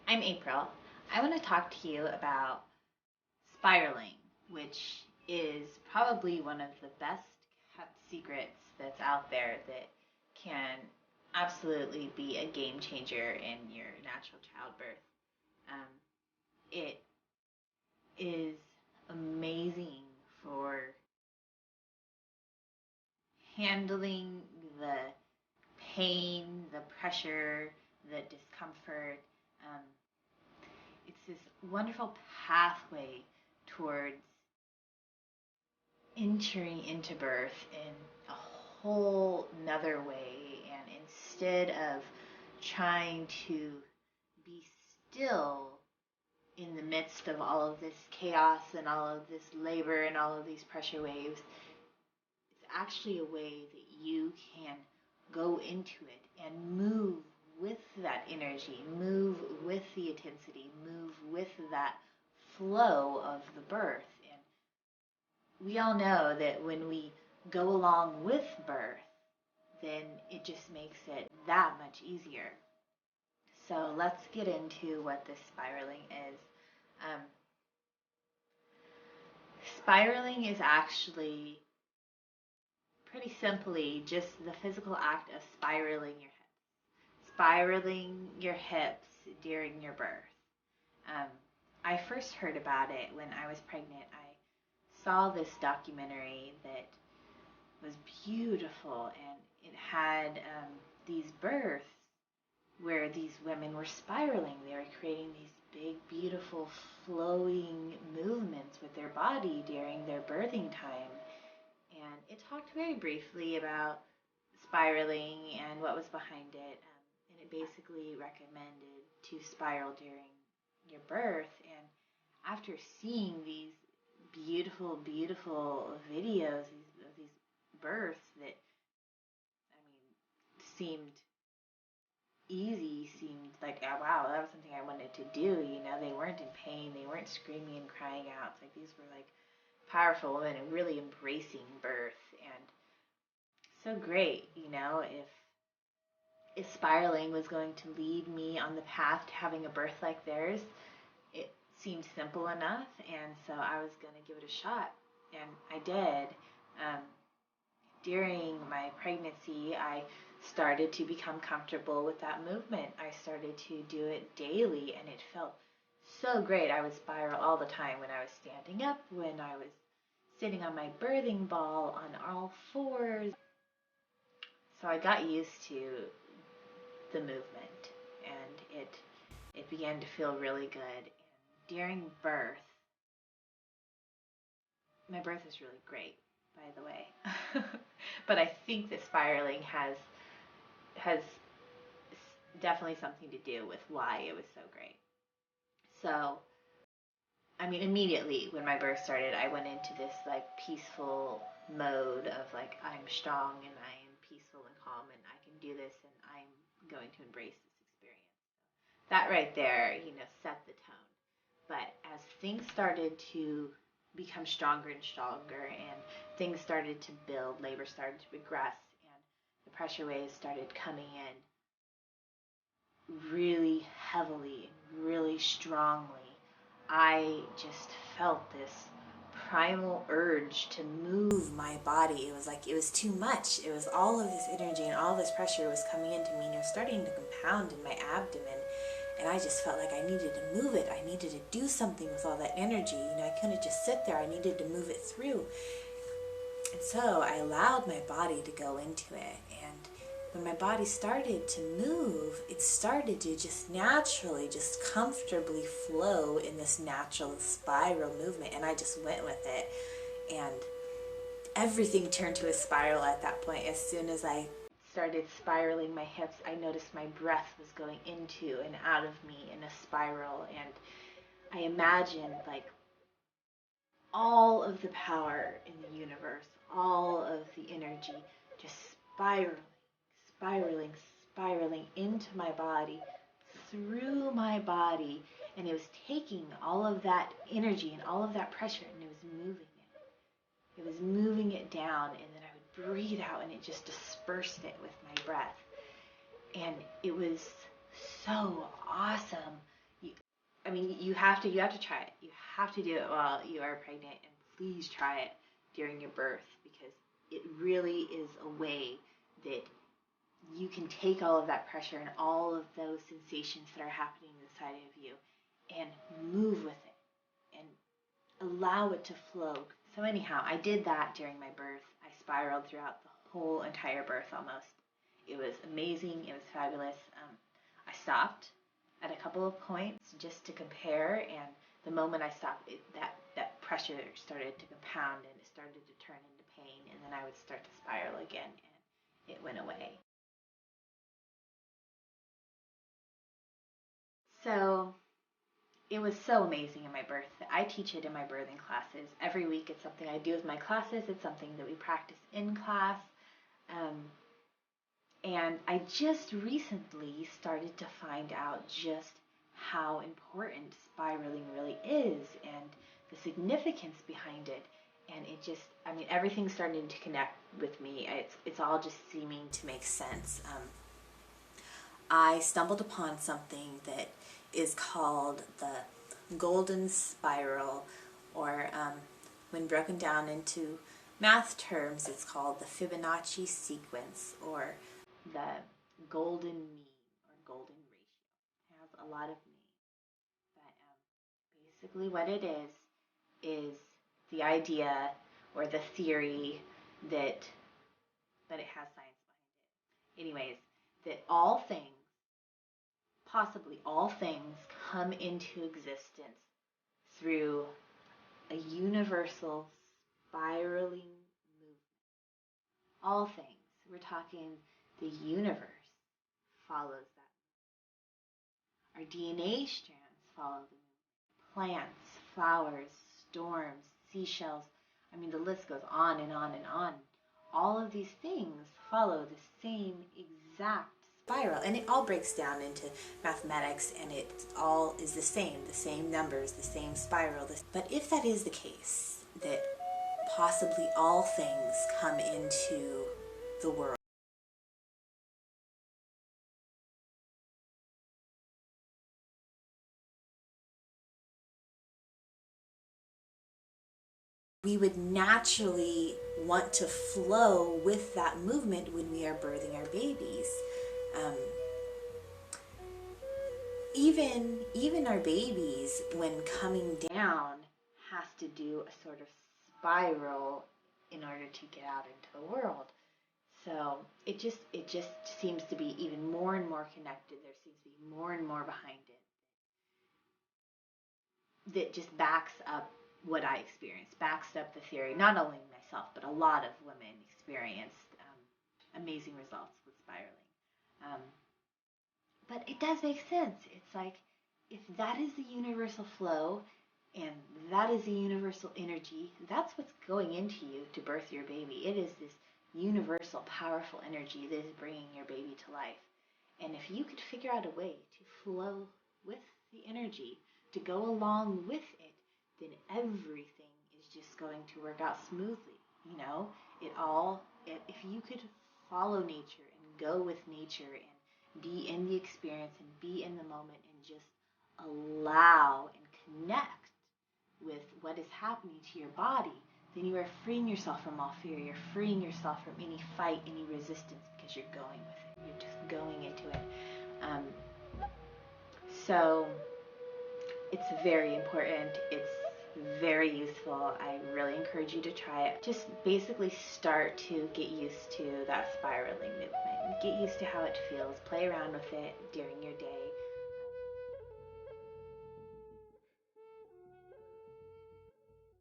I'm April. I want to talk to you about spiraling, which is probably one of the best kept secrets that's out there that can absolutely be a game changer in your natural childbirth. It is amazing for handling the pain, the pressure, the discomfort. Um, it's this wonderful pathway towards entering into birth in a whole nother way. And instead of trying to be still in the midst of all of this chaos and all of this labor and all of these pressure waves, it's actually a way that you can go into it and move with that energy, move with the intensity, move with that flow of the birth. And we all know that when we go along with birth, then it just makes it that much easier. So let's get into what this spiraling is. Um, Spiraling is actually pretty simply just the physical act of spiraling your hips during your birth. Um, I first heard about it when I was pregnant. I saw this documentary that was beautiful, and it had these births where these women were spiraling. They were creating these big, beautiful, flowing movements with their body during their birthing time. And it talked very briefly about spiraling and what was behind it. And it basically recommended to spiral during your birth. And after seeing these beautiful, beautiful videos of these births that, I mean, seemed easy, seemed like, oh, wow, that was something I wanted to do. You know, they weren't in pain, they weren't screaming and crying out. It's like these were like powerful women and really embracing birth. And so great, you know, if spiraling was going to lead me on the path to having a birth like theirs, it seemed simple enough, and so I was going to give it a shot, and I did. Um, During my pregnancy, I started to become comfortable with that movement. I started to do it daily, and it felt so great. I would spiral all the time when I was standing up, when I was sitting on my birthing ball on all fours. So I got used to the movement, and it began to feel really good. And during birth, my birth was really great, by the way. But I think that spiraling has definitely something to do with why it was so great. So, I mean, immediately when my birth started, I went into this like peaceful mode of like, I'm strong and I am peaceful and calm and I can do this and I'm going to embrace this experience. That right there, you know, set the tone. But as things started to become stronger and stronger, and things started to build, labor started to progress, and the pressure waves started coming in really heavily and really strongly, I just felt this primal urge to move my body. It was like it was too much. It was all of this energy and all this pressure was coming into me, and it was starting to compound in my abdomen. And I just felt like I needed to move it. I needed to do something with all that energy. You know, I couldn't just sit there. I needed to move it through. And so I allowed my body to go into it. And when my body started to move, it started to just naturally, just comfortably flow in this natural spiral movement. And I just went with it. And everything turned to a spiral at that point. As soon as I started spiraling my hips, I noticed my breath was going into and out of me in a spiral. And I imagined like all of the power in the universe, all of the energy just spiraling, spiraling into my body, through my body, and it was taking all of that energy and all of that pressure and it was moving it. It was moving it down, and then I would breathe out and it just dispersed it with my breath. And it was so awesome. I mean, you have to try it. You have to do it while you are pregnant, and please try it during your birth, because it really is a way that you can take all of that pressure and all of those sensations that are happening inside of you and move with it and allow it to flow. So anyhow, I did that during my birth. I spiraled throughout the whole entire birth almost. It was amazing. It was fabulous. I stopped at a couple of points just to compare, and the moment I stopped, that pressure started to compound and it started to turn into pain, and then I would start to spiral again, and it went away. So it was so amazing in my birth. I teach it in my birthing classes. Every week it's something I do with my classes. It's something that we practice in class. Um, and I just recently started to find out just how important spiraling really is and the significance behind it. And it just, I mean, everything's starting to connect with me. It's all just seeming to make sense. I stumbled upon something that is called the golden spiral, or when broken down into math terms, it's called the Fibonacci sequence, or the golden mean or golden ratio. It has a lot of names, but basically what it is the idea or the theory that it has science behind it. Anyways, that all things, possibly all things, come into existence through a universal spiraling movement. All things. We're talking the universe follows that. Our DNA strands follow the movement. Plants, flowers, storms, seashells. I mean, the list goes on and on and on. All of these things follow the same exact spiral, and it all breaks down into mathematics, and it all is the same numbers, the same spiral. But if that is the case, that possibly all things come into the world, we would naturally want to flow with that movement when we are birthing our babies. Um, even our babies, when coming down, has to do a sort of spiral in order to get out into the world. So it just seems to be even more and more connected. There seems to be more and more behind it that just backs up what I experienced, backs up the theory. Not only myself, but a lot of women experienced amazing results with spiraling. Um, but it does make sense. It's like, if that is the universal flow and that is the universal energy, that's what's going into you to birth your baby. It is this universal, powerful energy that is bringing your baby to life. And if you could figure out a way to flow with the energy, to go along with it, then everything is just going to work out smoothly. You know, if you could follow nature and go with nature and be in the experience and be in the moment and just allow and connect with what is happening to your body, then you are freeing yourself from all fear. You're freeing yourself from any fight, any resistance, because you're going with it. You're just going into it. Um, so it's very important. It's very useful. I really encourage you to try it. Just basically start to get used to that spiraling movement. Get used to how it feels. Play around with it during your day.